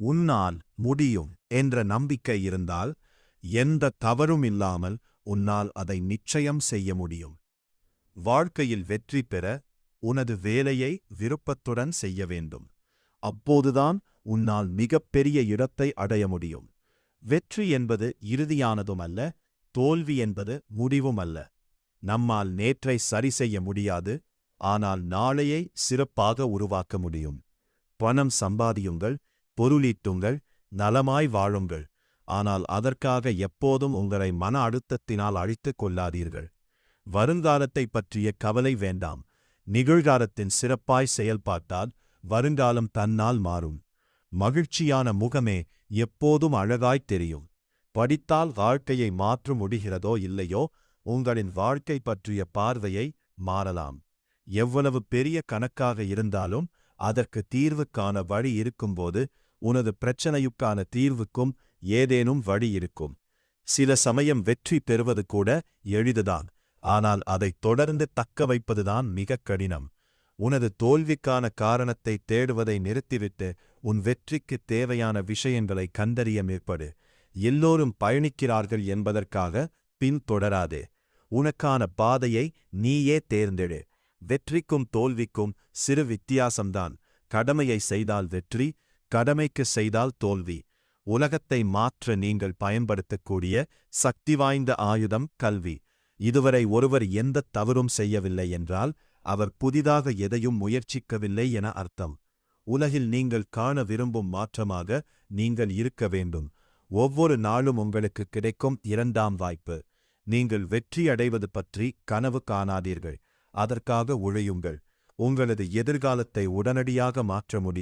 உன்னால் முடியும் என்ற நம்பிக்கை இருந்தால் எந்த தவறும் இல்லாமல் உன்னால் அதை நிச்சயம் செய்ய முடியும். வாழ்க்கையில் வெற்றி பெற உனது வேலையை விருப்பத்துடன் செய்ய வேண்டும். அப்போதுதான் உன்னால் மிகப்பெரிய இடத்தை அடைய முடியும். வெற்றி என்பது இறுதியானதுமல்ல, தோல்வி என்பது முடிவுமல்ல. நம்மால் நேற்றை சரி செய்ய முடியாது, ஆனால் நாளையை சிறப்பாக உருவாக்க முடியும். பணம் சம்பாதியுங்கள், பொருளீட்டுங்கள், நலமாய் வாழுங்கள். ஆனால் அதற்காக எப்போதும் உங்களை மன அழுத்தத்தினால் அழித்துக் கொள்ளாதீர்கள். வருங்காலத்தைப் பற்றிய கவலை வேண்டாம். நிகழ்காலத்தின் சிறப்பாய் செயல்பாட்டால் வருங்காலம் தன்னால் மாறும். மகிழ்ச்சியான முகமே எப்போதும் அழகாய்த் தெரியும். படித்தால் வாழ்க்கையை மாற்ற முடிகிறதோ இல்லையோ, உங்களின் வாழ்க்கை பற்றிய பார்வையை மாறலாம். எவ்வளவு பெரிய கணக்காக இருந்தாலும் அதற்கு தீர்வு காண வழி இருக்கும்போது உனது பிரச்சனையுக்கான தீர்வுக்கும் ஏதேனும் வழி இருக்கும். சில சமயம் வெற்றி பெறுவது கூட எளிதுதான், ஆனால் அதைத் தொடர்ந்து தக்க வைப்பதுதான் மிகக் கடினம். உனது தோல்விக்கான காரணத்தை தேடுவதை நிறுத்திவிட்டு உன் வெற்றிக்கு தேவையான விஷயங்களை கண்டறிய மேற்படு. எல்லோரும் பயணிக்கிறார்கள் என்பதற்காக பின்தொடராதே. உனக்கான பாதையை நீயே தேர்ந்தெடு. வெற்றிக்கும் தோல்விக்கும் சிறு வித்தியாசம்தான். கடமையை செய்தால் வெற்றி, கடமைக்கு செய்தால் தோல்வி. உலகத்தை மாற்ற நீங்கள் பயன்படுத்தக்கூடிய சக்தி வாய்ந்த ஆயுதம் கல்வி. இதுவரை ஒருவர் எந்த தவறும் செய்யவில்லை என்றால் அவர் புதிதாக எதையும் முயற்சிக்கவில்லை என அர்த்தம். உலகில் நீங்கள் காண விரும்பும் மாற்றமாக நீங்கள் இருக்க வேண்டும். ஒவ்வொரு நாளும் உங்களுக்கு கிடைக்கும் இரண்டாம் வாய்ப்பு. நீங்கள் வெற்றி அடைவது பற்றி கனவு காணாதீர்கள், அதற்காக உழையுங்கள். உங்களது எதிர்காலத்தை உடனடியாக மாற்ற முடியும்.